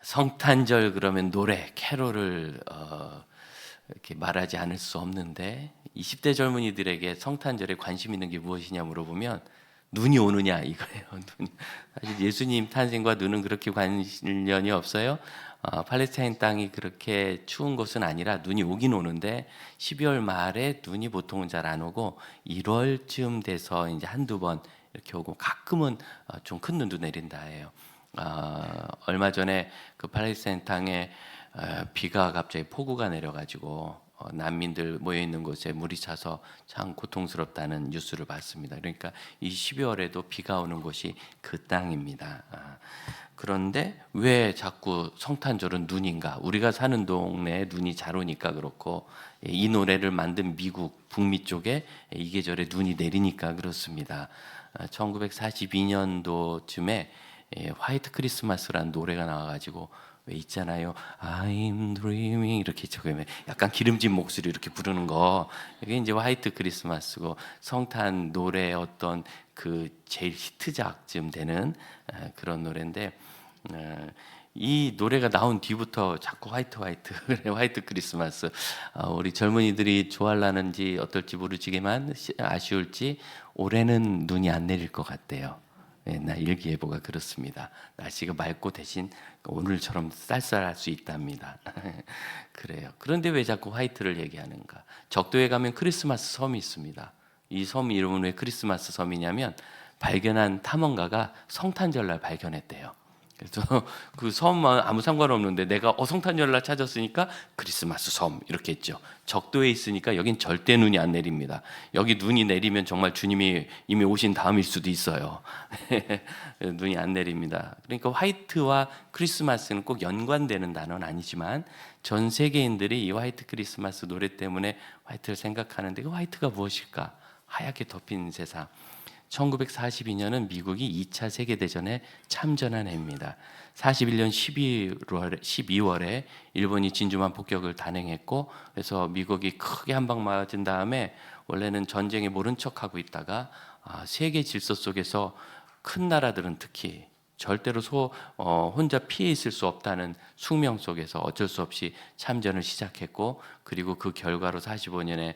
성탄절 그러면 노래, 캐롤을 이렇게 말하지 않을 수 없는데 20대 젊은이들에게 성탄절에 관심 있는 게 무엇이냐 물어보면 눈이 오느냐 이거예요. 사실 예수님 탄생과 눈은 그렇게 관련이 없어요. 팔레스타인 땅이 그렇게 추운 곳은 아니라 눈이 오긴 오는데 12월 말에 눈이 보통은 잘 안 오고 1월쯤 돼서 이제 한두 번 이렇게 오고 가끔은 좀 큰 눈도 내린다 해요. 얼마 전에 그 팔레스타인 땅에 비가 갑자기 폭우가 내려가지고 난민들 모여 있는 곳에 물이 차서 참 고통스럽다는 뉴스를 봤습니다. 그러니까 이 12월에도 비가 오는 곳이 그 땅입니다. 그런데 왜 자꾸 성탄절은 눈인가? 우리가 사는 동네에 눈이 잘 오니까 그렇고 이 노래를 만든 미국 북미 쪽에 이 계절에 눈이 내리니까 그렇습니다. 1942년도쯤에 화이트 크리스마스라는 노래가 나와가지고 왜 있잖아요. I'm dreaming 이렇게 적으면 약간 기름진 목소리 이렇게 부르는 거 이게 이제 화이트 크리스마스고 성탄 노래의 어떤 그 제일 히트작쯤 되는 그런 노래인데 이 노래가 나온 뒤부터 자꾸 화이트 크리스마스 우리 젊은이들이 좋아하려는지 어떨지 모르지만 아쉬울지 올해는 눈이 안 내릴 것 같대요. 날 일기예보가 그렇습니다. 날씨가 맑고 대신 오늘처럼 쌀쌀할 수 있답니다. 그래요. 그런데 왜 자꾸 화이트를 얘기하는가? 적도에 가면 크리스마스 섬이 있습니다. 이 섬 이름은 왜 크리스마스 섬이냐면 발견한 탐험가가 성탄절날 발견했대요. 그래서 그 섬은 아무 상관없는데 내가 성탄절날 찾았으니까 크리스마스 섬 이렇게 했죠. 적도에 있으니까 여긴 절대 눈이 안 내립니다. 여기 눈이 내리면 정말 주님이 이미 오신 다음일 수도 있어요. 눈이 안 내립니다. 그러니까 화이트와 크리스마스는 꼭 연관되는 단어는 아니지만 전 세계인들이 이 화이트 크리스마스 노래 때문에 화이트를 생각하는데 그 화이트가 무엇일까? 하얗게 덮인 세상. 1942년은 미국이 2차 세계대전에 참전한 해입니다. 41년 12월에 일본이 진주만 폭격을 단행했고 그래서 미국이 크게 한 방 맞은 다음에 원래는 전쟁에 모른 척하고 있다가 세계 질서 속에서 큰 나라들은 특히 절대로 혼자 피해 있을 수 없다는 숙명 속에서 어쩔 수 없이 참전을 시작했고 그리고 그 결과로 45년에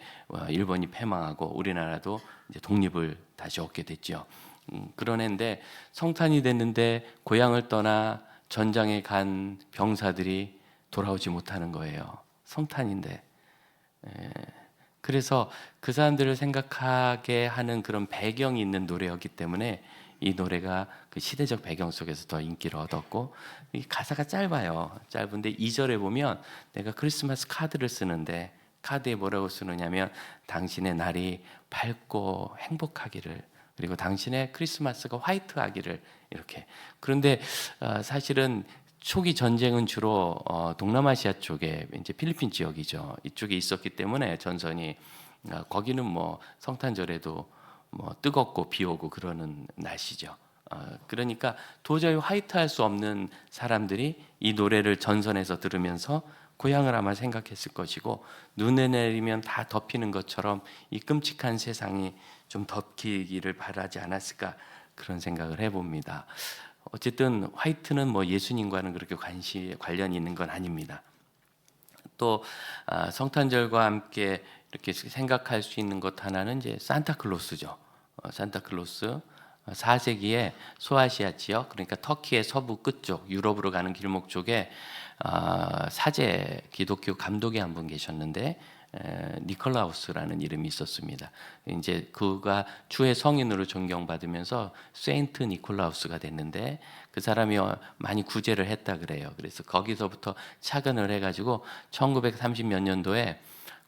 일본이 패망하고 우리나라도 이제 독립을 다시 얻게 됐죠. 그런 해인데 성탄이 됐는데 고향을 떠나 전장에 간 병사들이 돌아오지 못하는 거예요. 성탄인데. 그래서 그 사람들을 생각하게 하는 그런 배경이 있는 노래였기 때문에 이 노래가 그 시대적 배경 속에서 더 인기를 얻었고 이 가사가 짧아요. 짧은데 2절에 보면 내가 크리스마스 카드를 쓰는데 카드에 뭐라고 쓰느냐면 당신의 날이 밝고 행복하기를 그리고 당신의 크리스마스가 화이트하기를 이렇게. 그런데 사실은 초기 전쟁은 주로 동남아시아 쪽에 이제 필리핀 지역이죠. 이쪽에 있었기 때문에 전선이 거기는 뭐 성탄절에도 뭐 뜨겁고 비 오고 그러는 날씨죠. 그러니까 도저히 화이트할 수 없는 사람들이 이 노래를 전선에서 들으면서 고향을 아마 생각했을 것이고 눈에 내리면 다 덮이는 것처럼 이 끔찍한 세상이 좀 덮이기를 바라지 않았을까 그런 생각을 해봅니다. 어쨌든 화이트는 뭐 예수님과는 그렇게 관련이 있는 건 아닙니다. 또 성탄절과 함께 이렇게 생각할 수 있는 것 하나는 이제 산타클로스죠. 산타클로스 4세기에 소아시아 지역 그러니까 터키의 서부 끝쪽 유럽으로 가는 길목 쪽에 사제 기독교 감독이 한 분 계셨는데 니콜라우스라는 이름이 있었습니다. 이제 그가 추의 성인으로 존경받으면서 세인트 니콜라우스가 됐는데 그 사람이 많이 구제를 했다 그래요. 그래서 거기서부터 착안을 해가지고 1930 몇 년도에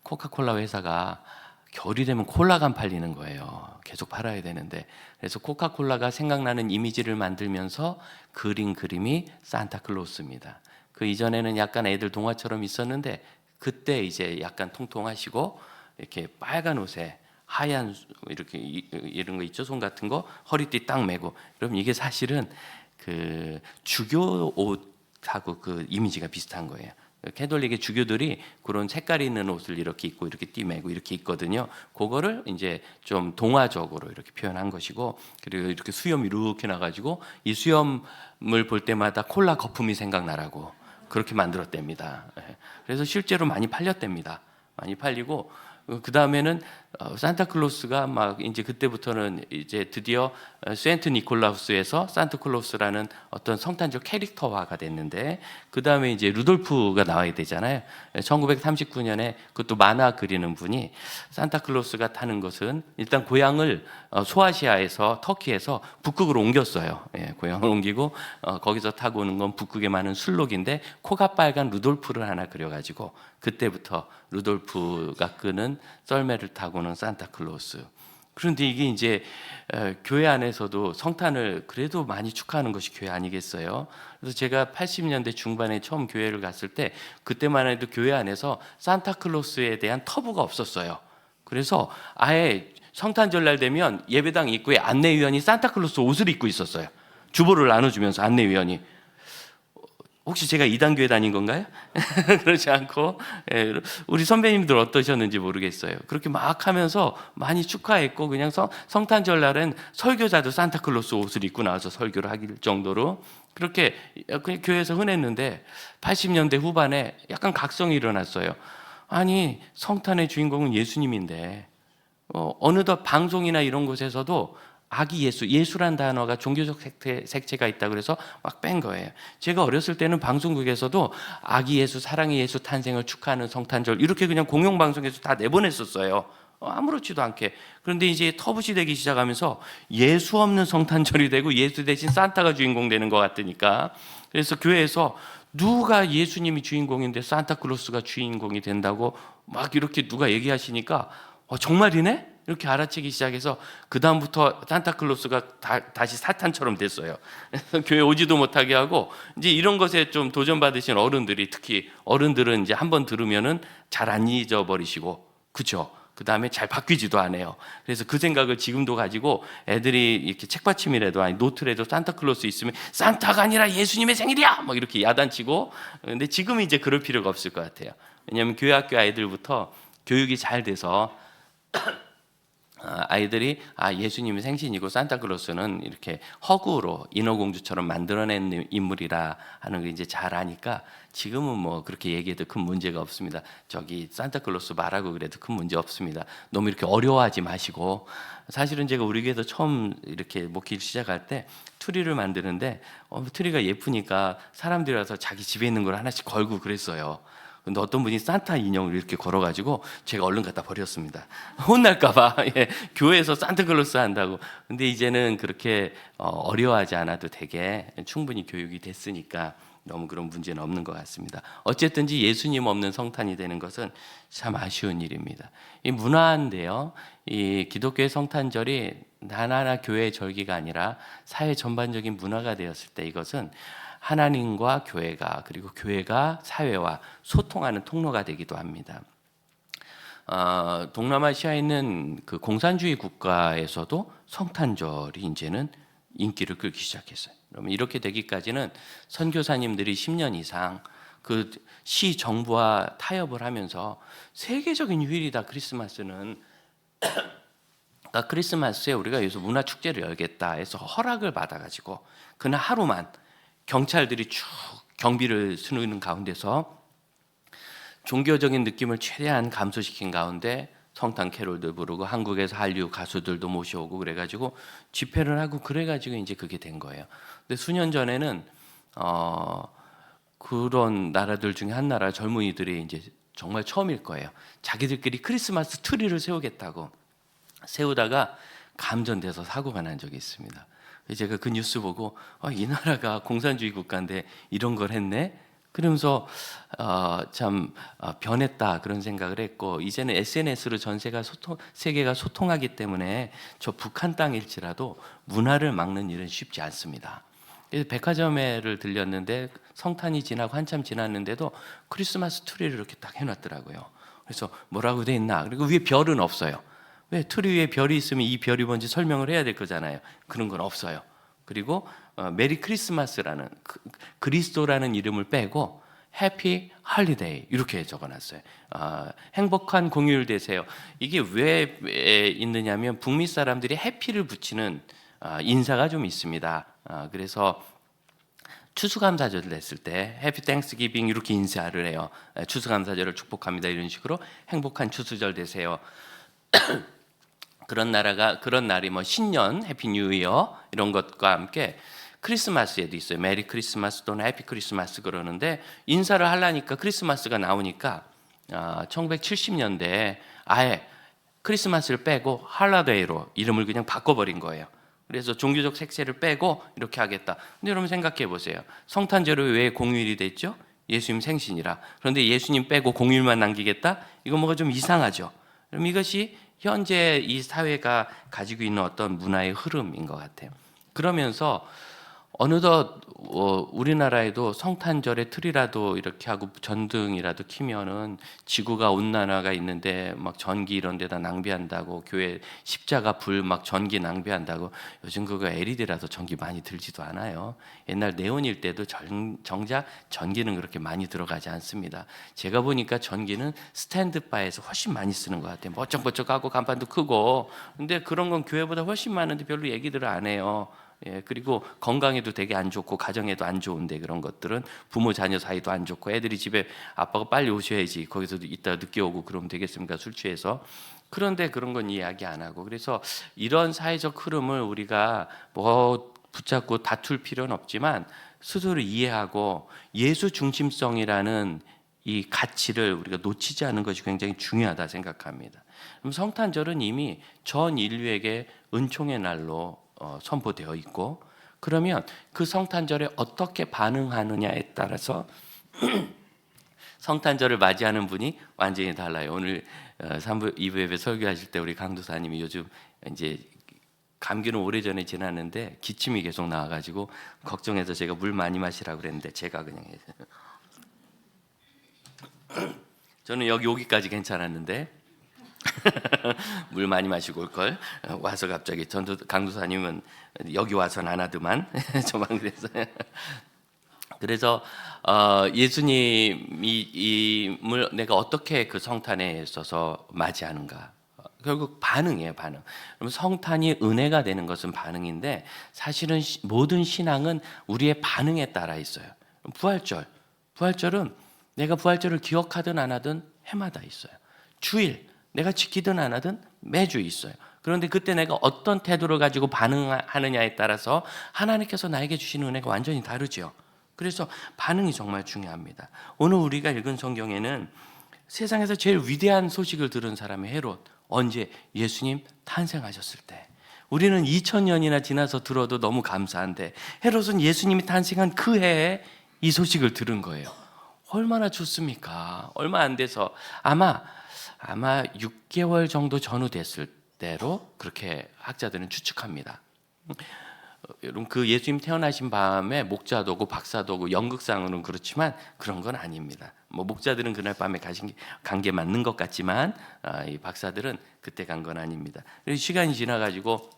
코카콜라 회사가 겨울이 되면 콜라가 안 팔리는 거예요. 계속 팔아야 되는데. 그래서 코카콜라가 생각나는 이미지를 만들면서 그린 그림이 산타클로스입니다. 그 이전에는 약간 애들 동화처럼 있었는데 그때 이제 약간 통통하시고 이렇게 빨간 옷에 하얀 이렇게 이런 거 있죠. 손 같은 거 허리띠 딱 메고. 그럼 이게 사실은 그 주교 옷하고 그 이미지가 비슷한 거예요. 캐톨릭의 주교들이 그런 색깔 있는 옷을 이렇게 입고 이렇게 띠매고 이렇게 있거든요. 그거를 이제 좀 동화적으로 이렇게 표현한 것이고, 그리고 이렇게 수염 이렇게 나가지고 이 수염을 볼 때마다 콜라 거품이 생각나라고 그렇게 만들었답니다. 그래서 실제로 많이 팔렸답니다. 많이 팔리고, 그 다음에는 산타클로스가 막 이제 그때부터는 이제 드디어 세인트 니콜라우스에서 산타클로스라는 어떤 성탄절 캐릭터화가 됐는데, 그 다음에 이제 루돌프가 나와야 되잖아요. 1939년에 그것도 만화 그리는 분이 산타클로스가 타는 것은 일단 고향을 소아시아에서 터키에서 북극으로 옮겼어요. 고향을 옮기고 거기서 타고 오는 건 북극에 많은 술록인데 코가 빨간 루돌프를 하나 그려가지고 그때부터 루돌프가 끄는 썰매를 타고는 산타클로스. 그런데 이게 이제 교회 안에서도 성탄을 그래도 많이 축하하는 것이 교회 아니겠어요? 그래서 제가 80년대 중반에 처음 교회를 갔을 때 그때만 해도 교회 안에서 산타클로스에 대한 터부가 없었어요. 그래서 아예 성탄절날 되면 예배당 입구에 안내위원이 산타클로스 옷을 입고 있었어요. 주보를 나눠주면서 안내위원이. 혹시 제가 이단교회 다닌 건가요? 그렇지 않고, 우리 선배님들 어떠셨는지 모르겠어요. 그렇게 막 하면서 많이 축하했고, 그냥 성탄절 날은 설교자도 산타클로스 옷을 입고 나와서 설교를 하길 정도로 그렇게 그냥 교회에서 흔했는데 80년대 후반에 약간 각성이 일어났어요. 아니, 성탄의 주인공은 예수님인데 어느덧 방송이나 이런 곳에서도 아기 예수, 예수란 단어가 종교적 색채가 있다 그래서 막 뺀 거예요. 제가 어렸을 때는 방송국에서도 아기 예수, 사랑의 예수 탄생을 축하하는 성탄절 이렇게 그냥 공영방송에서 다 내보냈었어요. 아무렇지도 않게. 그런데 이제 터부시 되기 시작하면서 예수 없는 성탄절이 되고 예수 대신 산타가 주인공 되는 것 같으니까, 그래서 교회에서 누가 예수님이 주인공인데 산타클로스가 주인공이 된다고 막 이렇게 누가 얘기하시니까 정말이네? 이렇게 알아채기 시작해서 그 다음부터 산타클로스가 다시 사탄처럼 됐어요. 그래서 교회 오지도 못하게 하고, 이제 이런 것에 좀 도전받으신 어른들이, 특히 어른들은 이제 한번 들으면은 잘 안 잊어버리시고, 그죠? 그 다음에 잘 바뀌지도 않아요. 그래서 그 생각을 지금도 가지고 애들이 이렇게 책받침이라도 아니 노트라도 산타클로스 있으면 산타가 아니라 예수님의 생일이야! 막 이렇게 야단치고. 근데 지금은 이제 그럴 필요가 없을 것 같아요. 왜냐하면 교회 학교 아이들부터 교육이 잘 돼서 아이들이 예수님이 생신이고 산타클로스는 이렇게 허구로 인어공주처럼 만들어낸 인물이라 하는 걸 이제 잘 아니까 지금은 뭐 그렇게 얘기해도 큰 문제가 없습니다. 저기 산타클로스 말하고 그래도 큰 문제 없습니다. 너무 이렇게 어려워하지 마시고. 사실은 제가 우리 교회에서 처음 이렇게 목회를 시작할 때 트리를 만드는데 트리가 예쁘니까 사람들이 와서 자기 집에 있는 걸 하나씩 걸고 그랬어요. 근데 어떤 분이 산타 인형을 이렇게 걸어가지고 제가 얼른 갖다 버렸습니다. 혼날까봐. 교회에서 산타클로스 한다고. 근데 이제는 그렇게 어려워하지 않아도 되게 충분히 교육이 됐으니까 너무 그런 문제는 없는 것 같습니다. 어쨌든지 예수님 없는 성탄이 되는 것은 참 아쉬운 일입니다. 이 문화인데요. 이 기독교의 성탄절이 하나하나 교회의 절기가 아니라 사회 전반적인 문화가 되었을 때 이것은 하나님과 교회가, 그리고 교회가 사회와 소통하는 통로가 되기도 합니다. 동남아시아에 있는 그 공산주의 국가에서도 성탄절이 이제는 인기를 끌기 시작했어요. 그러면 이렇게 되기까지는 선교사님들이 10년 이상 그 시 정부와 타협을 하면서 세계적인 휴일이다 크리스마스는. 그러니까 크리스마스에 우리가 여기서 문화 축제를 열겠다 해서 허락을 받아가지고 그날 하루만 경찰들이 쭉 경비를 수놓는 가운데서 종교적인 느낌을 최대한 감소시킨 가운데 성탄 캐롤들 부르고 한국에서 한류 가수들도 모셔오고 그래가지고 집회를 하고 그래가지고 이제 그게 된 거예요. 근데 수년 전에는 그런 나라들 중에 한 나라 젊은이들이 이제 정말 처음일 거예요. 자기들끼리 크리스마스 트리를 세우겠다고 세우다가 감전돼서 사고가 난 적이 있습니다. 제가 그 뉴스 보고 이 나라가 공산주의 국가인데 이런 걸 했네? 그러면서 참 변했다 그런 생각을 했고, 이제는 SNS로 전 세계가 소통하기 때문에 저 북한 땅일지라도 문화를 막는 일은 쉽지 않습니다. 그래서 백화점에를 들렸는데 성탄이 지나고 한참 지났는데도 크리스마스 트리를 이렇게 딱 해놨더라고요. 그래서 뭐라고 돼 있나? 그리고 위에 별은 없어요. 왜? 트리 위에 별이 있으면 이 별이 뭔지 설명을 해야 될 거잖아요. 그런 건 없어요. 그리고 메리 크리스마스라는 그리스도라는 이름을 빼고 해피 할리데이 이렇게 적어놨어요. 행복한 공휴일 되세요. 이게 왜 있느냐면 북미 사람들이 해피를 붙이는 인사가 좀 있습니다. 그래서 추수감사절을 냈을 때 해피 땡스기빙 이렇게 인사를 해요. 추수감사절을 축복합니다 이런 식으로 행복한 추수절 되세요. 그런 날이 뭐 신년 해피 뉴 이어 이런 것과 함께 크리스마스에도 있어요. 메리 크리스마스 또는 해피 크리스마스 그러는데 인사를 하려니까 크리스마스가 나오니까 1970년대에 아예 크리스마스를 빼고 할라데이로 이름을 그냥 바꿔버린 거예요. 그래서 종교적 색채를 빼고 이렇게 하겠다. 근데 여러분 생각해 보세요. 성탄절이 왜 공휴일이 됐죠? 예수님 생신이라. 그런데 예수님 빼고 공휴일만 남기겠다? 이거 뭐가 좀 이상하죠. 그럼 이것이 현재 이 사회가 가지고 있는 어떤 문화의 흐름인 것 같아요. 그러면서 어느덧 우리나라에도 성탄절에 틀이라도 이렇게 하고 전등이라도 켜면은 지구가 온난화가 있는데 막 전기 이런 데다 낭비한다고, 교회 십자가 불 막 전기 낭비한다고. 요즘 그거 LED라서 전기 많이 들지도 않아요. 옛날 네온일 때도 정작 전기는 그렇게 많이 들어가지 않습니다. 제가 보니까 전기는 스탠드바에서 훨씬 많이 쓰는 것 같아요. 멋쩍멋쩍하고 간판도 크고. 근데 그런 건 교회보다 훨씬 많은데 별로 얘기들을 안 해요. 그리고 건강에도 되게 안 좋고 가정에도 안 좋은데, 그런 것들은 부모 자녀 사이도 안 좋고, 애들이 집에 아빠가 빨리 오셔야지 거기서 이따 늦게 오고 그러면 되겠습니까? 술 취해서. 그런데 그런 건 이야기 안 하고. 그래서 이런 사회적 흐름을 우리가 뭐 붙잡고 다툴 필요는 없지만 스스로 이해하고 예수 중심성이라는 이 가치를 우리가 놓치지 않는 것이 굉장히 중요하다 생각합니다. 그럼 성탄절은 이미 전 인류에게 은총의 날로 선포되어 있고, 그러면 그 성탄절에 어떻게 반응하느냐에 따라서 성탄절을 맞이하는 분이 완전히 달라요. 오늘 3부 2부 예배 설교하실 때 우리 강도사님이 요즘 이제 감기는 오래전에 지났는데 기침이 계속 나와가지고 걱정해서 제가 물 많이 마시라고 그랬는데 제가 그냥 저는 여기까지 괜찮았는데 물 많이 마시고 올 걸 와서 갑자기 강도사님은 여기 와서는 안 하더만 저만 그랬어요. 그래서 예수님을 내가 어떻게 그 성탄에 있어서 맞이하는가, 결국 반응이에요. 반응. 그럼 성탄이 은혜가 되는 것은 반응인데, 사실은 모든 신앙은 우리의 반응에 따라 있어요. 부활절은 내가 부활절을 기억하든 안 하든 해마다 있어요. 주일 내가 지키든 안 하든 매주 있어요. 그런데 그때 내가 어떤 태도를 가지고 반응하느냐에 따라서 하나님께서 나에게 주시는 은혜가 완전히 다르죠. 그래서 반응이 정말 중요합니다. 오늘 우리가 읽은 성경에는 세상에서 제일 위대한 소식을 들은 사람이 헤롯. 언제? 예수님 탄생하셨을 때. 우리는 2000년이나 지나서 들어도 너무 감사한데, 헤롯은 예수님이 탄생한 그 해에 이 소식을 들은 거예요. 얼마나 좋습니까? 얼마 안 돼서 아마 6개월 정도 전후됐을 때로 그렇게 학자들은 추측합니다. 여러분, 그 예수님 태어나신 밤에 목자도 오고 박사도 오고, 연극상으로는 그렇지만 그런 건 아닙니다. 뭐 목자들은 그날 밤에 간 게 맞는 것 같지만 이 박사들은 그때 간 건 아닙니다. 그래서 시간이 지나가지고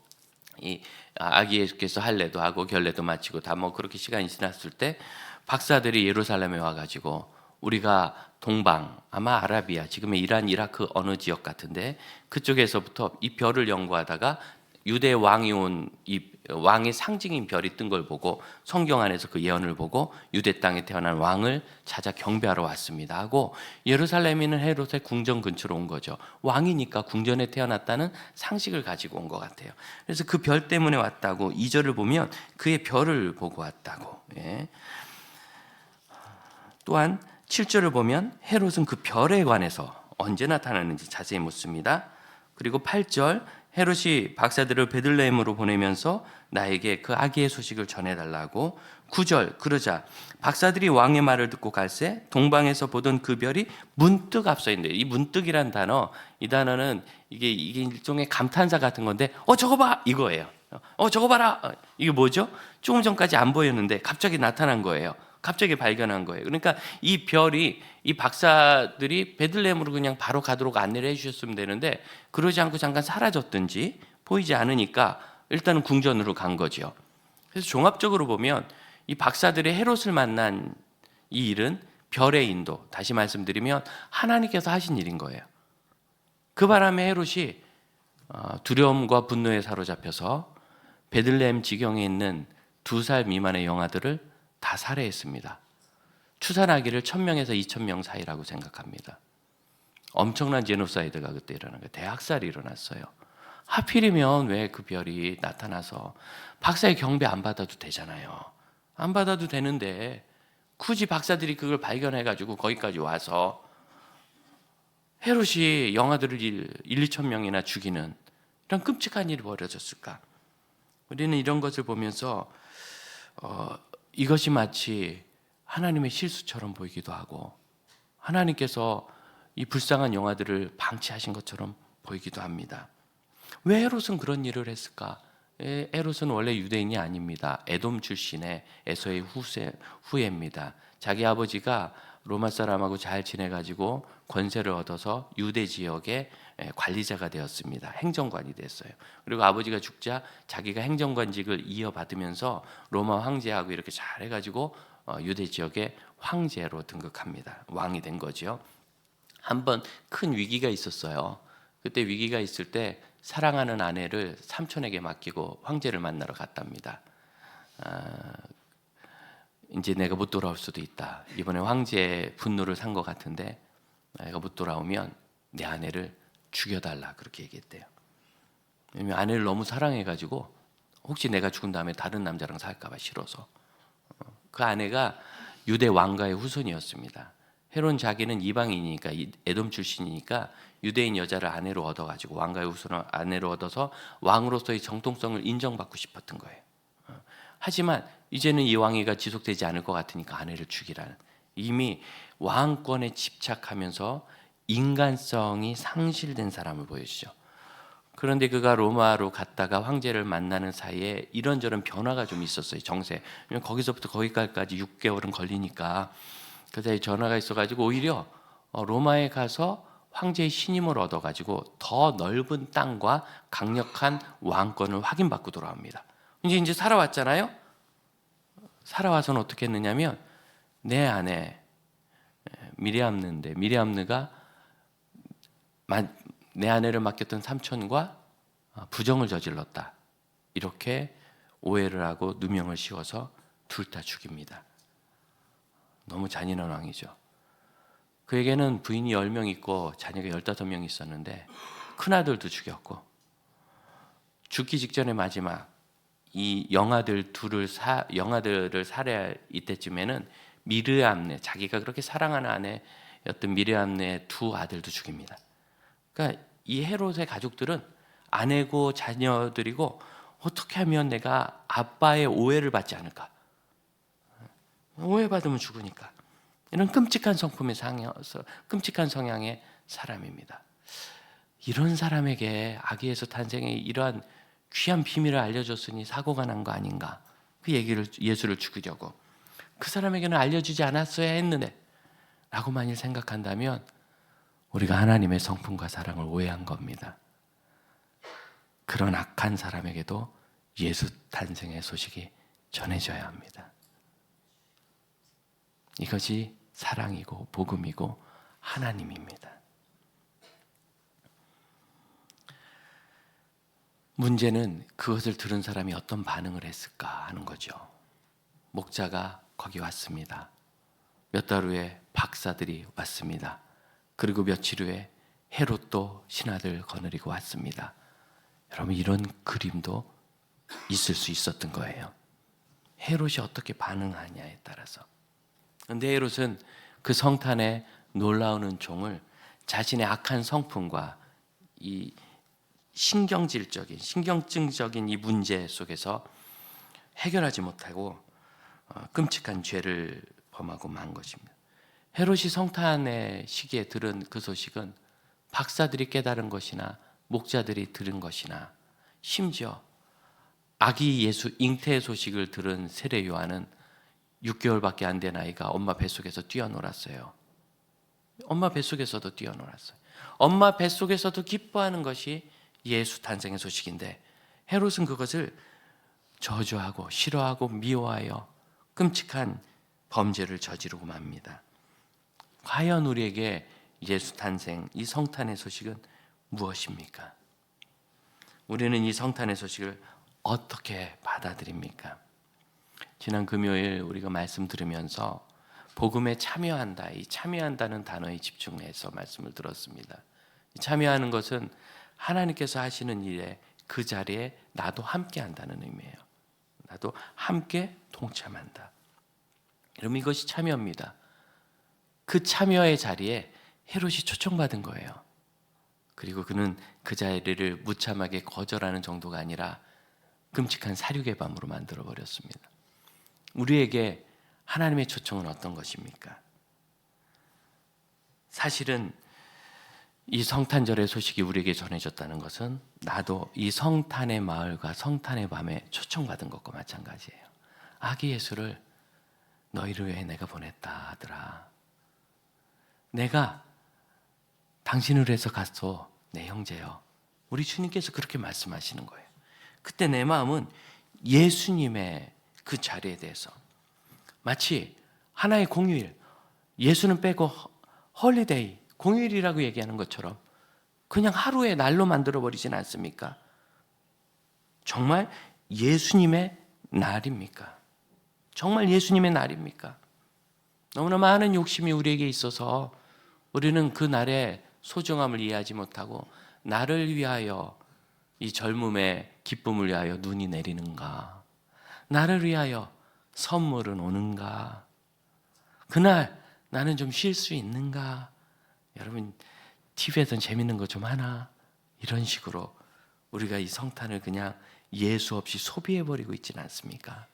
이 아기 예수께서 할례도 하고 결례도 마치고 다 뭐 그렇게 시간이 지났을 때 박사들이 예루살렘에 와가지고, 우리가 동방, 아마 아라비아, 지금의 이란, 이라크 어느 지역 같은데 그쪽에서부터 이 별을 연구하다가 유대 왕이 온 이 왕의 상징인 별이 뜬 걸 보고 성경 안에서 그 예언을 보고 유대 땅에 태어난 왕을 찾아 경배하러 왔습니다 하고, 예루살렘에 있는 헤롯의 궁전 근처로 온 거죠. 왕이니까 궁전에 태어났다는 상식을 가지고 온 것 같아요. 그래서 그 별 때문에 왔다고, 2절을 보면 그의 별을 보고 왔다고. 또한 7절을 보면 헤롯은 그 별에 관해서 언제 나타나는지 자세히 묻습니다. 그리고 8절, 헤롯이 박사들을 베들레헴으로 보내면서 나에게 그 아기의 소식을 전해달라고. 9절, 그러자 박사들이 왕의 말을 듣고 갈새 동방에서 보던 그 별이 문득 앞서 있는데, 이 문득이란 단어, 이 단어는 이게 일종의 감탄사 같은 건데, 저거 봐! 이거예요. 저거 봐라! 이게 뭐죠? 조금 전까지 안 보였는데 갑자기 나타난 거예요. 갑자기 발견한 거예요. 그러니까 이 별이, 이 박사들이 베들레헴으로 그냥 바로 가도록 안내를 해주셨으면 되는데 그러지 않고 잠깐 사라졌든지 보이지 않으니까 일단은 궁전으로 간 거죠. 그래서 종합적으로 보면 이 박사들이 헤롯을 만난 이 일은 별의 인도, 다시 말씀드리면 하나님께서 하신 일인 거예요. 그 바람에 헤롯이 두려움과 분노에 사로잡혀서 베들레헴 지경에 있는 2살 미만의 영아들을 다 살해했습니다. 추산하기를 1000명에서 2000명 사이라고 생각합니다. 엄청난 제노사이드가 그때 일어난 거예요. 대학살이 일어났어요. 하필이면 왜 그 별이 나타나서 박사의 경배 안 받아도 되잖아요. 안 받아도 되는데 굳이 박사들이 그걸 발견해가지고 거기까지 와서 헤롯이 영아들을 2,000명이나 죽이는 이런 끔찍한 일이 벌어졌을까? 우리는 이런 것을 보면서 이것이 마치 하나님의 실수처럼 보이기도 하고 하나님께서 이 불쌍한 영아들을 방치하신 것처럼 보이기도 합니다. 왜 헤롯은 그런 일을 했을까? 헤롯은 원래 유대인이 아닙니다. 에돔 출신의 에서의 후예입니다. 자기 아버지가 로마 사람하고 잘 지내가지고 권세를 얻어서 유대 지역의 관리자가 되었습니다. 행정관이 됐어요. 그리고 아버지가 죽자 자기가 행정관직을 이어받으면서 로마 황제하고 이렇게 잘 해가지고 유대 지역의 황제로 등극합니다. 왕이 된 거죠. 한번 큰 위기가 있었어요. 그때 위기가 있을 때 사랑하는 아내를 삼촌에게 맡기고 황제를 만나러 갔답니다. 이제 내가 못 돌아올 수도 있다. 이번에 황제의 분노를 산 것 같은데 내가 못 돌아오면 내 아내를 죽여달라 그렇게 얘기했대요. 왜냐면 아내를 너무 사랑해가지고 혹시 내가 죽은 다음에 다른 남자랑 살까 봐 싫어서. 그 아내가 유대 왕가의 후손이었습니다. 헤롯 자기는 이방인이니까 에돔 출신이니까 유대인 여자를 아내로 얻어가지고 왕가의 후손을 아내로 얻어서 왕으로서의 정통성을 인정받고 싶었던 거예요. 하지만 이제는 이 왕위가 지속되지 않을 것 같으니까 아내를 죽이라는, 이미 왕권에 집착하면서 인간성이 상실된 사람을 보여주죠. 그런데 그가 로마로 갔다가 황제를 만나는 사이에 이런저런 변화가 좀 있었어요. 정세. 거기서부터 거기까지 6개월은 걸리니까 그 사이에 전화가 있어가지고 오히려 로마에 가서 황제의 신임을 얻어가지고 더 넓은 땅과 강력한 왕권을 확인받고 돌아옵니다. 이제 살아왔잖아요. 살아와서는 어떻게 했느냐면 내 아내 미리암느인데 미리암느가 내 아내를 맡겼던 삼촌과 부정을 저질렀다. 이렇게 오해를 하고 누명을 씌워서 둘 다 죽입니다. 너무 잔인한 왕이죠. 그에게는 부인이 10명 있고 자녀가 15명 있었는데 큰아들도 죽였고 죽기 직전의 마지막 이 영아들을 살해할 이때쯤에는 미르암네, 자기가 그렇게 사랑하는 아내였던 미르암네의 2 아들도 죽입니다. 그러니까 이 헤롯의 가족들은 아내고 자녀들이고 어떻게 하면 내가 아빠의 오해를 받지 않을까? 오해받으면 죽으니까. 이런 끔찍한 끔찍한 성향의 사람입니다. 이런 사람에게 아기에서 탄생의 이러한 귀한 비밀을 알려줬으니 사고가 난 거 아닌가? 그 얘기를 예수를 죽이려고 그 사람에게는 알려주지 않았어야 했는데 라고 만일 생각한다면 우리가 하나님의 성품과 사랑을 오해한 겁니다. 그런 악한 사람에게도 예수 탄생의 소식이 전해져야 합니다. 이것이 사랑이고 복음이고 하나님입니다. 문제는 그것을 들은 사람이 어떤 반응을 했을까 하는 거죠. 목자가 거기 왔습니다. 몇 달 후에 박사들이 왔습니다. 그리고 며칠 후에 헤롯도 신하들 거느리고 왔습니다. 여러분, 이런 그림도 있을 수 있었던 거예요. 헤롯이 어떻게 반응하냐에 따라서. 그런데 헤롯은 그 성탄의 놀라운 은총을 자신의 악한 성품과 이 신경증적인 이 문제 속에서 해결하지 못하고 끔찍한 죄를 범하고 만 것입니다. 헤롯이 성탄의 시기에 들은 그 소식은 박사들이 깨달은 것이나 목자들이 들은 것이나 심지어 아기 예수 잉태의 소식을 들은 세례 요한은 6개월밖에 안 된 아이가 엄마 뱃속에서 뛰어놀았어요. 엄마 뱃속에서도 뛰어놀았어요. 엄마 뱃속에서도 기뻐하는 것이 예수 탄생의 소식인데 헤롯은 그것을 저주하고 싫어하고 미워하여 끔찍한 범죄를 저지르고 맙니다. 과연 우리에게 예수 탄생, 이 성탄의 소식은 무엇입니까? 우리는 이 성탄의 소식을 어떻게 받아들입니까? 지난 금요일 우리가 말씀 들으면서 복음에 참여한다, 이 참여한다는 단어에 집중해서 말씀을 들었습니다. 참여하는 것은 하나님께서 하시는 일에 그 자리에 나도 함께 한다는 의미예요. 나도 함께 동참한다. 여러분, 이것이 참여입니다. 그 참여의 자리에 헤롯이 초청받은 거예요. 그리고 그는 그 자리를 무참하게 거절하는 정도가 아니라 끔찍한 사륙의 밤으로 만들어 버렸습니다. 우리에게 하나님의 초청은 어떤 것입니까? 사실은 이 성탄절의 소식이 우리에게 전해졌다는 것은 나도 이 성탄의 마을과 성탄의 밤에 초청받은 것과 마찬가지예요. 아기 예수를 너희를 위해 내가 보냈다 하더라. 내가 당신을 위해서 갔소, 내 형제여. 우리 주님께서 그렇게 말씀하시는 거예요. 그때 내 마음은 예수님의 그 자리에 대해서 마치 하나의 공휴일, 예수는 빼고 홀리데이, 공휴일이라고 얘기하는 것처럼 그냥 하루의 날로 만들어버리진 않습니까? 정말 예수님의 날입니까? 정말 예수님의 날입니까? 너무나 많은 욕심이 우리에게 있어서 우리는 그 날의 소중함을 이해하지 못하고 나를 위하여, 이 젊음의 기쁨을 위하여 눈이 내리는가? 나를 위하여 선물은 오는가? 그날 나는 좀 쉴 수 있는가? 여러분, TV에선 재밌는 거 좀 하나? 이런 식으로 우리가 이 성탄을 그냥 예수 없이 소비해버리고 있지는 않습니까?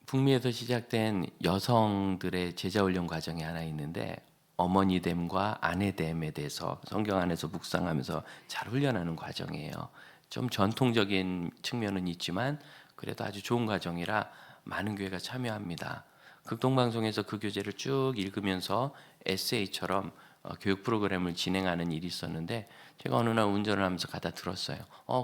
북미에서 시작된 여성들의 제자훈련 과정이 하나 있는데, 어머니됨과 아내됨에 대해서 성경 안에서 묵상하면서 잘 훈련하는 과정이에요. 좀 전통적인 측면은 있지만 그래도 아주 좋은 과정이라 많은 교회가 참여합니다. 극동방송에서 그 교재를 쭉 읽으면서 에세이처럼 교육 프로그램을 진행하는 일이 있었는데, 제가 어느 날 운전을 하면서 가다 들었어요.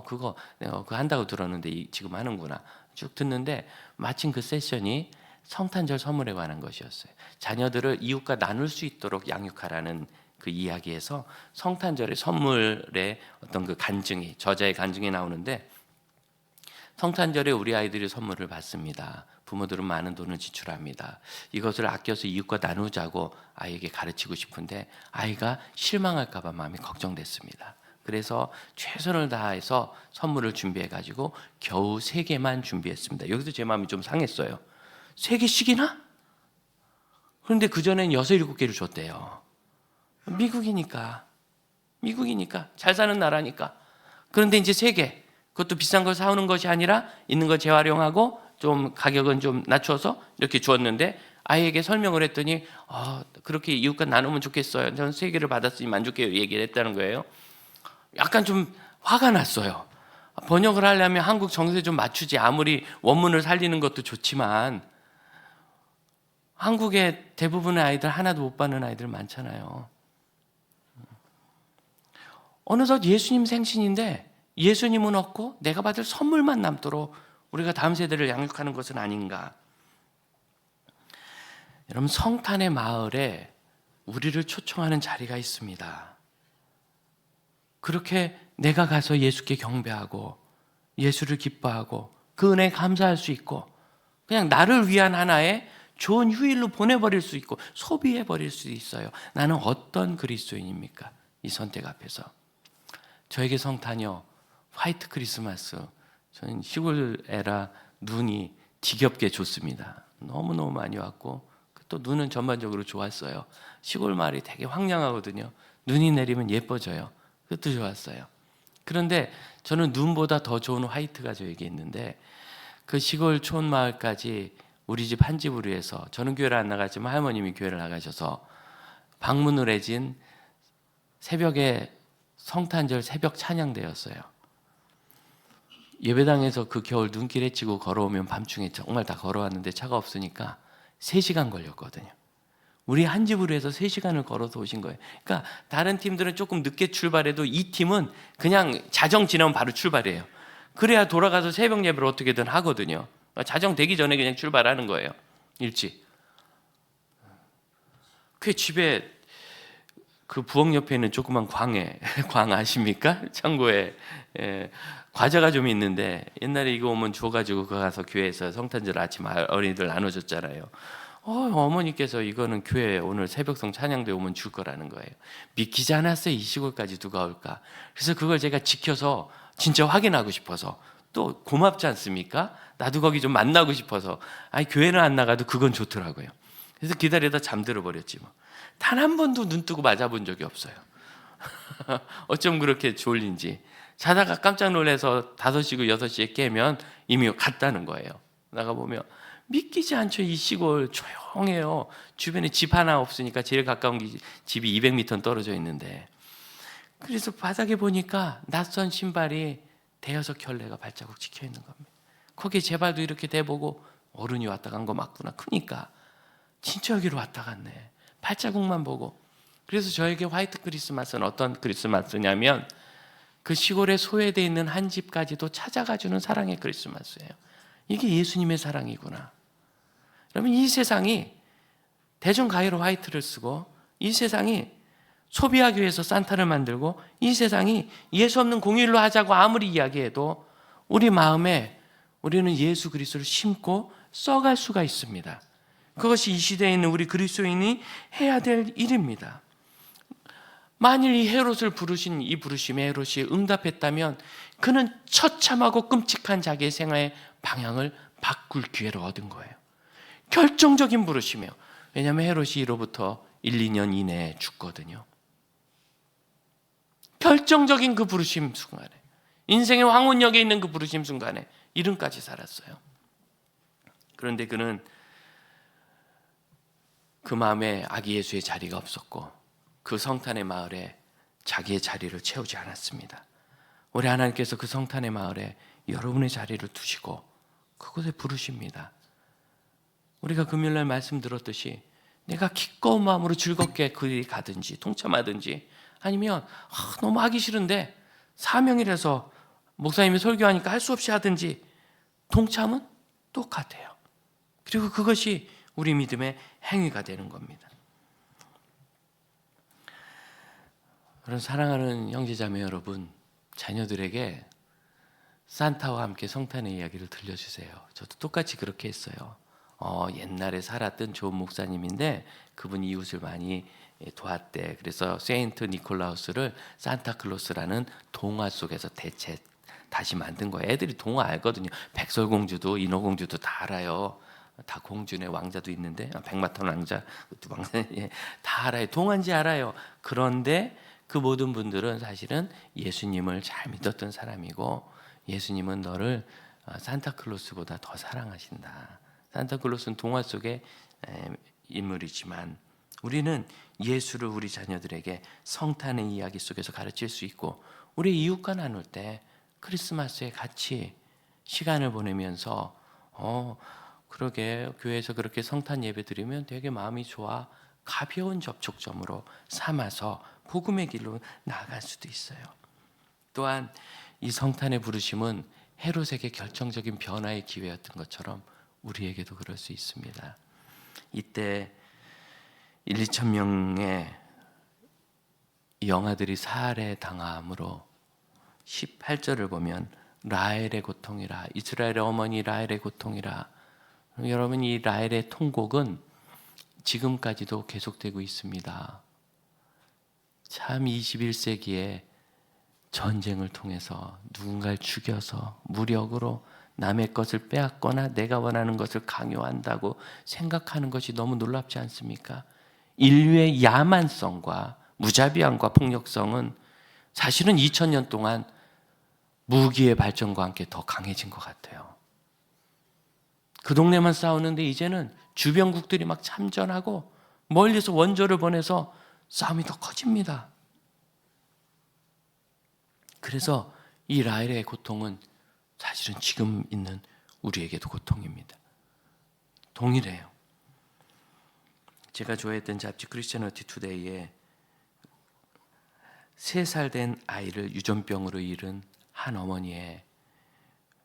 그거 내가 그거 한다고 들었는데 지금 하는구나. 쭉 듣는데 마침 그 세션이 성탄절 선물에 관한 것이었어요. 자녀들을 이웃과 나눌 수 있도록 양육하라는 그 이야기에서 성탄절의 선물의 어떤 그 간증이, 저자의 간증이 나오는데, 성탄절에 우리 아이들이 선물을 받습니다. 부모들은 많은 돈을 지출합니다. 이것을 아껴서 이웃과 나누자고 아이에게 가르치고 싶은데 아이가 실망할까 봐 마음이 걱정됐습니다. 그래서 최선을 다해서 선물을 준비해가지고 겨우 3개만 준비했습니다. 여기서 제 마음이 좀 상했어요. 3개씩이나? 그런데 그전엔 6, 7개를 줬대요. 미국이니까 잘 사는 나라니까. 그런데 이제 3개, 그것도 비싼 걸 사오는 것이 아니라 있는 거 재활용하고 좀 가격은 좀 낮춰서 이렇게 주었는데, 아이에게 설명을 했더니 그렇게 이웃과 나누면 좋겠어요. 저는 3개를 받았으니 만족해요, 얘기를 했다는 거예요. 약간 좀 화가 났어요. 번역을 하려면 한국 정서에 좀 맞추지. 아무리 원문을 살리는 것도 좋지만 한국의 대부분의 아이들 하나도 못 받는 아이들 많잖아요. 어느덧 예수님 생신인데 예수님은 없고 내가 받을 선물만 남도록 우리가 다음 세대를 양육하는 것은 아닌가. 여러분, 성탄의 마을에 우리를 초청하는 자리가 있습니다. 그렇게 내가 가서 예수께 경배하고 예수를 기뻐하고 그 은혜에 감사할 수 있고, 그냥 나를 위한 하나의 좋은 휴일로 보내버릴 수 있고 소비해버릴 수 있어요. 나는 어떤 그리스도인입니까? 이 선택 앞에서. 저에게 성탄이요, 화이트 크리스마스. 저는 시골에라 눈이 지겹게 좋습니다. 너무너무 많이 왔고 또 눈은 전반적으로 좋았어요. 시골 마을이 되게 황량하거든요. 눈이 내리면 예뻐져요. 그것도 좋았어요. 그런데 저는 눈보다 더 좋은 화이트가 저에게 있는데, 그 시골 촌 마을까지 우리 집 한 집으로 해서, 저는 교회를 안 나가지만 할머님이 교회를 나가셔서 방문을 해진 새벽에 성탄절 새벽 찬양대였어요. 예배당에서 그 겨울 눈길에 치고 걸어오면 밤중에 정말 다 걸어왔는데 차가 없으니까 3시간 걸렸거든요. 우리 한 집으로 해서 3시간을 걸어서 오신 거예요. 그러니까 다른 팀들은 조금 늦게 출발해도 이 팀은 그냥 자정 지나면 바로 출발해요. 그래야 돌아가서 새벽 예배를 어떻게든 하거든요. 자정 되기 전에 그냥 출발하는 거예요. 일찍. 그 집에 그 부엌 옆에 있는 조그만 광에 광 아십니까? 창고에 과자가 좀 있는데 옛날에 이거 오면 줘가지고 그거 가서 교회에서 성탄절 아침 어린이들 나눠줬잖아요. 어머니께서 이거는 교회 오늘 새벽송 찬양대 오면 줄 거라는 거예요. 믿기지 않았어요. 이 시골까지 누가 올까? 그래서 그걸 제가 지켜서 진짜 확인하고 싶어서 또 고맙지 않습니까? 나도 거기 좀 만나고 싶어서 아니 교회는 안 나가도 그건 좋더라고요. 그래서 기다리다 잠들어 버렸지 뭐. 단 한 번도 눈 뜨고 맞아본 적이 없어요. 어쩜 그렇게 졸린지. 자다가 깜짝 놀라서 5시고 6시에 깨면 이미 갔다는 거예요. 나가보면 믿기지 않죠. 이 시골 조용해요. 주변에 집 하나 없으니까 제일 가까운 집이 200m 떨어져 있는데, 그래서 바닥에 보니까 낯선 신발이 대여섯 켤레가 발자국 찍혀 있는 겁니다. 거기에 제 발도 이렇게 대보고 어른이 왔다 간 거 맞구나. 크니까 진짜 여기로 왔다 갔네. 발자국만 보고. 그래서 저에게 화이트 크리스마스는 어떤 크리스마스냐면 그 시골에 소외되어 있는 한 집까지도 찾아가주는 사랑의 크리스마스예요. 이게 예수님의 사랑이구나. 그러면 이 세상이 대중가요로 화이트를 쓰고, 이 세상이 소비하기 위해서 산타를 만들고, 이 세상이 예수 없는 공휴일로 하자고 아무리 이야기해도 우리 마음에 우리는 예수 그리스도를 심고 써갈 수가 있습니다. 그것이 이 시대에 있는 우리 그리스도인이 해야 될 일입니다. 만일 이 헤롯을 부르신 이 부르심에 헤롯이 응답했다면 그는 처참하고 끔찍한 자기의 생활의 방향을 바꿀 기회를 얻은 거예요. 결정적인 부르심이에요. 왜냐하면 헤롯이 이로부터 1, 2년 이내에 죽거든요. 결정적인 그 부르심 순간에, 인생의 황혼역에 있는 그 부르심 순간에 이름까지 살았어요. 그런데 그는 그 마음에 아기 예수의 자리가 없었고 그 성탄의 마을에 자기의 자리를 채우지 않았습니다. 우리 하나님께서 그 성탄의 마을에 여러분의 자리를 두시고 그곳에 부르십니다. 우리가 금요일날 말씀 들었듯이 내가 기꺼운 마음으로 즐겁게 그리 가든지 동참하든지, 아니면 너무 하기 싫은데 사명이라서 목사님이 설교하니까 할 수 없이 하든지, 동참은 똑같아요. 그리고 그것이 우리 믿음의 행위가 되는 겁니다. 그런 사랑하는 형제자매 여러분, 자녀들에게 산타와 함께 성탄의 이야기를 들려주세요. 저도 똑같이 그렇게 했어요. 옛날에 살았던 좋은 목사님인데 그분 이웃을 많이 도왔대. 그래서 세인트 니콜라우스를 산타클로스라는 동화 속에서 다시 만든 거예요. 애들이 동화 알거든요. 백설공주도 인어공주도 다 알아요. 다 공주네, 왕자도 있는데 백마탄 왕자, 다 알아요. 동화인지 알아요. 그런데 그 모든 분들은 사실은 예수님을 잘 믿었던 사람이고, 예수님은 너를 산타클로스보다 더 사랑하신다. 산타클로스는 동화 속의 인물이지만 우리는 예수를 우리 자녀들에게 성탄의 이야기 속에서 가르칠 수 있고, 우리 이웃과 나눌 때 크리스마스에 같이 시간을 보내면서 그러게 교회에서 그렇게 성탄 예배 드리면 되게 마음이 좋아, 가벼운 접촉점으로 삼아서 복음의 길로 나아갈 수도 있어요. 또한 이 성탄의 부르심은 헤롯에게 결정적인 변화의 기회였던 것처럼 우리에게도 그럴 수 있습니다. 이때 1, 2천 명의 영아들이 살해당함으로 18절을 보면 라헬의 고통이라, 이스라엘의 어머니 라헬의 고통이라. 여러분, 이 라헬의 통곡은 지금까지도 계속되고 있습니다. 참 21세기에 전쟁을 통해서 누군가를 죽여서 무력으로 남의 것을 빼앗거나 내가 원하는 것을 강요한다고 생각하는 것이 너무 놀랍지 않습니까? 인류의 야만성과 무자비함과 폭력성은 사실은 2000년 동안 무기의 발전과 함께 더 강해진 것 같아요. 그 동네만 싸우는데 이제는 주변국들이 막 참전하고 멀리서 원조를 보내서 싸움이 더 커집니다. 그래서 이 라헬의 고통은 사실은 지금 있는 우리에게도 고통입니다. 동일해요. 제가 좋아했던 잡지 크리스천어티 투데이에 3살 된 아이를 유전병으로 잃은 한 어머니의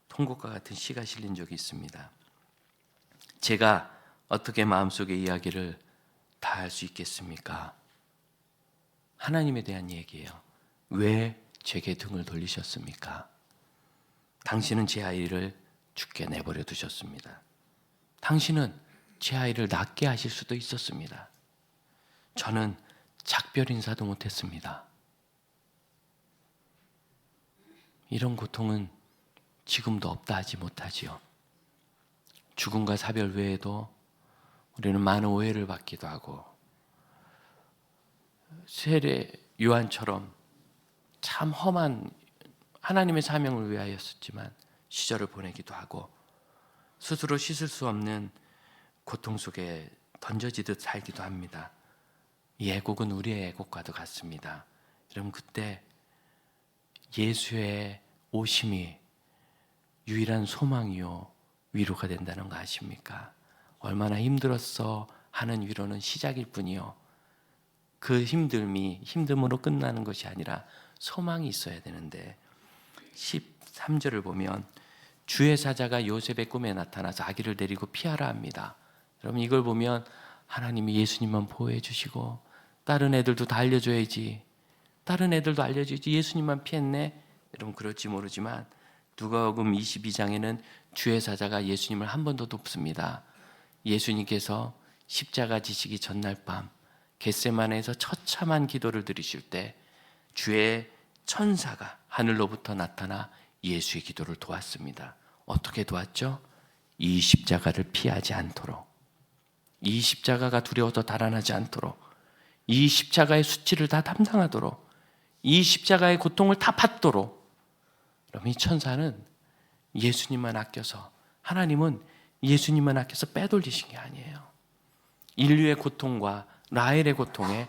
통곡과 같은 시가 실린 적이 있습니다. 제가 어떻게 마음속의 이야기를 다 할 수 있겠습니까? 하나님에 대한 얘기예요. 왜 제게 등을 돌리셨습니까? 당신은 제 아이를 죽게 내버려 두셨습니다. 당신은 제 아이를 낫게 하실 수도 있었습니다. 저는 작별 인사도 못했습니다. 이런 고통은 지금도 없다 하지 못하지요. 죽음과 사별 외에도 우리는 많은 오해를 받기도 하고, 세례 요한처럼 참 험한 하나님의 사명을 위하였었지만 시절을 보내기도 하고, 스스로 씻을 수 없는 고통 속에 던져지듯 살기도 합니다. 이 애곡은 우리의 애곡과도 같습니다. 여러분, 그때 예수의 오심이 유일한 소망이요 위로가 된다는 거 아십니까? 얼마나 힘들었어 하는 위로는 시작일 뿐이요, 그 힘듦으로 끝나는 것이 아니라 소망이 있어야 되는데, 13절을 보면 주의 사자가 요셉의 꿈에 나타나서 아기를 데리고 피하라 합니다. 여러분, 이걸 보면 하나님이 예수님만 보호해 주시고 다른 애들도 다 알려줘야지, 다른 애들도 알려줘야지, 예수님만 피했네? 여러분, 그럴지 모르지만 누가복음 22장에는 주의 사자가 예수님을 한 번 더 돕습니다. 예수님께서 십자가 지시기 전날 밤 겟세마네에서 처참한 기도를 드리실 때 주의 천사가 하늘로부터 나타나 예수의 기도를 도왔습니다. 어떻게 도왔죠? 이 십자가를 피하지 않도록, 이 십자가가 두려워서 달아나지 않도록, 이 십자가의 수치를 다 담당하도록, 이 십자가의 고통을 다 받도록. 그럼 이 천사는 예수님만 아껴서, 하나님은 예수님만 아껴서 빼돌리신 게 아니에요. 인류의 고통과 라헬의 고통에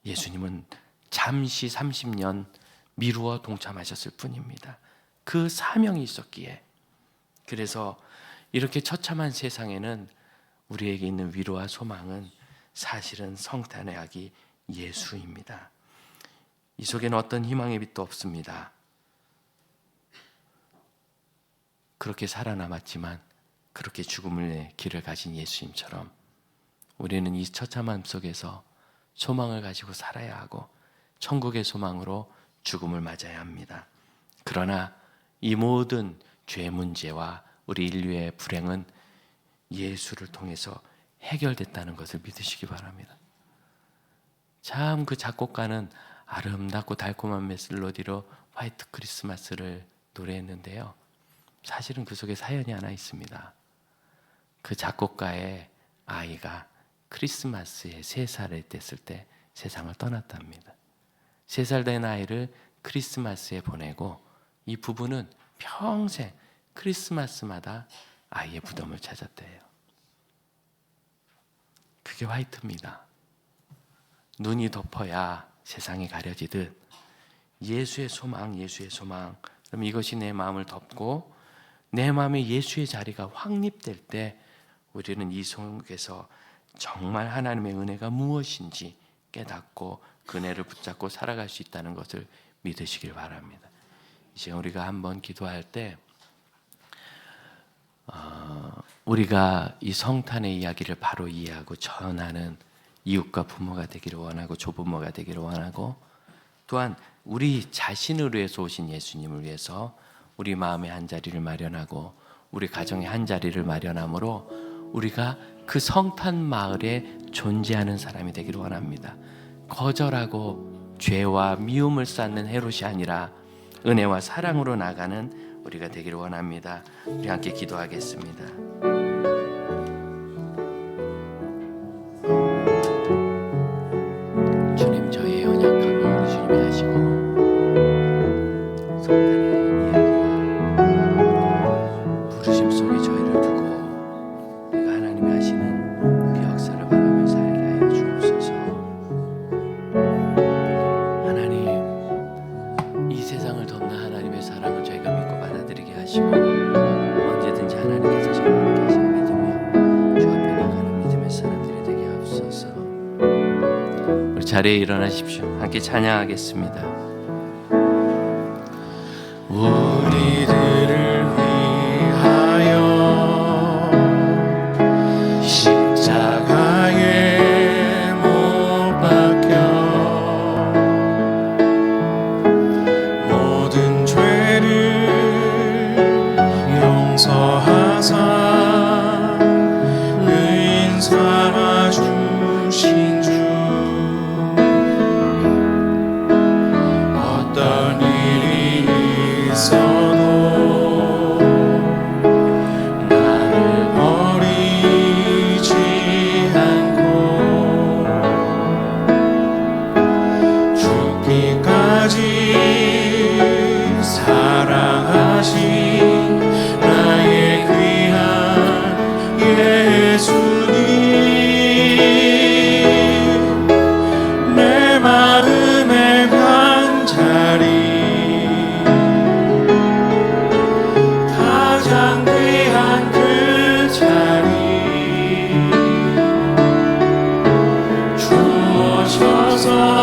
예수님은 잠시 30년 미루어 동참하셨을 뿐입니다. 그 사명이 있었기에. 그래서 이렇게 처참한 세상에는 우리에게 있는 위로와 소망은 사실은 성탄의 아기 예수입니다. 이 속에는 어떤 희망의 빛도 없습니다. 그렇게 살아남았지만 그렇게 죽음의 길을 가신 예수님처럼 우리는 이 처참함 속에서 소망을 가지고 살아야 하고 천국의 소망으로 죽음을 맞아야 합니다. 그러나 이 모든 죄 문제와 우리 인류의 불행은 예수를 통해서 해결됐다는 것을 믿으시기 바랍니다. 참 그 작곡가는 아름답고 달콤한 멜로디로 화이트 크리스마스를 노래했는데요, 사실은 그 속에 사연이 하나 있습니다. 그 작곡가의 아이가 크리스마스에 3살이 됐을 때 세상을 떠났답니다. 3살 된 아이를 크리스마스에 보내고 이 부부는 평생 크리스마스마다 아이의 무덤을 찾았대요. 그게 화이트입니다. 눈이 덮어야 세상이 가려지듯 예수의 소망, 예수의 소망. 그럼 이것이 내 마음을 덮고 내 마음에 예수의 자리가 확립될 때 우리는 이 속에서 정말 하나님의 은혜가 무엇인지 깨닫고 그 은혜를 붙잡고 살아갈 수 있다는 것을 믿으시길 바랍니다. 이제 우리가 한번 기도할 때 우리가 이 성탄의 이야기를 바로 이해하고 전하는 이웃과 부모가 되기를 원하고 조부모가 되기를 원하고, 또한 우리 자신을 위해서 오신 예수님을 위해서 우리 마음의 한 자리를 마련하고 우리 가정의 한 자리를 마련함으로 우리가 그 성탄 마을에 존재하는 사람이 되기를 원합니다. 거절하고 죄와 미움을 쌓는 헤롯이 아니라 은혜와 사랑으로 나가는 우리가 되기를 원합니다. 우리 함께 기도하겠습니다. 주님, 저의 연약함을 우리 주님이 하시고 성탄의 이야기와 부르심 속에 저희를 두고 내가 하나님이 하시는 그 역사를 바라며 살게 하여 주옵소서. 하나님, 이 세상을 덮는 하나님의 사랑을 저희가 믿고 받아들이게 하시고 언제든지 하나님께서 저희와 함께 하시는 믿으며 주 앞에 나가는 믿음의 사람들이 되게 하옵소서. 우리 자리에 일어나십시오. 함께 찬양하겠습니다. 우리들을 위하여 사랑하신 나의 귀한 예수님, 내 마음의 반자리, 가장 귀한 그 자리, 주어셔서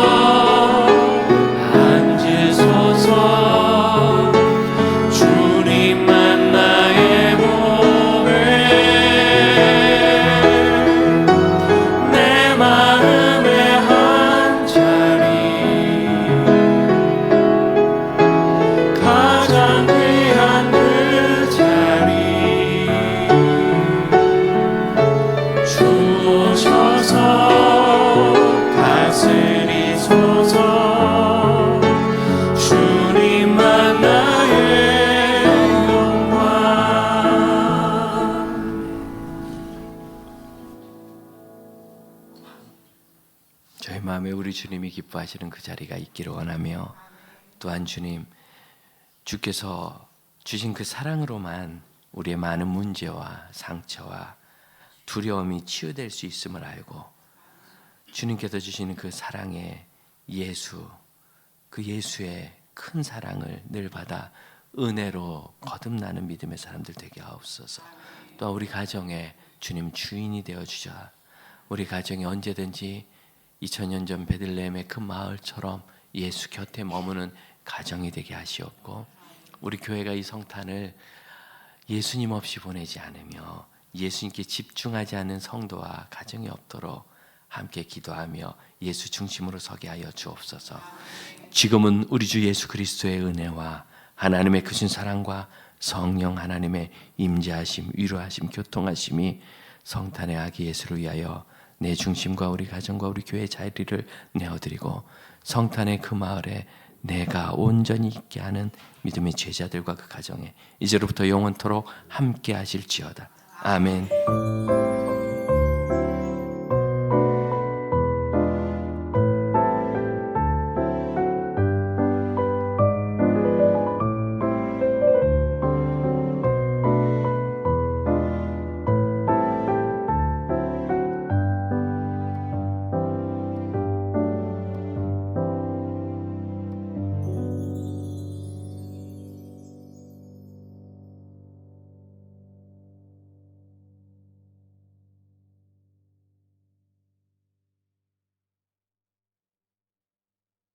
저희 마음에 우리 주님이 기뻐하시는 그 자리가 있기를 원하며, 또한 주께서 주신 그 사랑으로만 우리의 많은 문제와 상처와 두려움이 치유될 수 있음을 알고, 주님께서 주시는 그 사랑의 예수, 그 예수의 큰 사랑을 늘 받아 은혜로 거듭나는 믿음의 사람들 되게 하옵소서. 또 우리 가정에 주님 주인이 되어 주자. 우리 가정이 언제든지 2000년 전 베들레헴의 그 마을처럼 예수 곁에 머무는 가정이 되게 하시옵고, 우리 교회가 이 성탄을 예수님 없이 보내지 않으며 예수님께 집중하지 않는 성도와 가정이 없도록 함께 기도하며 예수 중심으로 서게 하여 주옵소서. 지금은 우리 주 예수 그리스도의 은혜와 하나님의 크신 사랑과 성령 하나님의 임재하심, 위로하심, 교통하심이 성탄의 아기 예수를 위하여 내 중심과 우리 가정과 우리 교회의 자리를 내어드리고, 성탄의 그 마을에 내가 온전히 있게 하는 믿음의 제자들과 그 가정에 이제로부터 영원토록 함께 하실지어다. 아멘.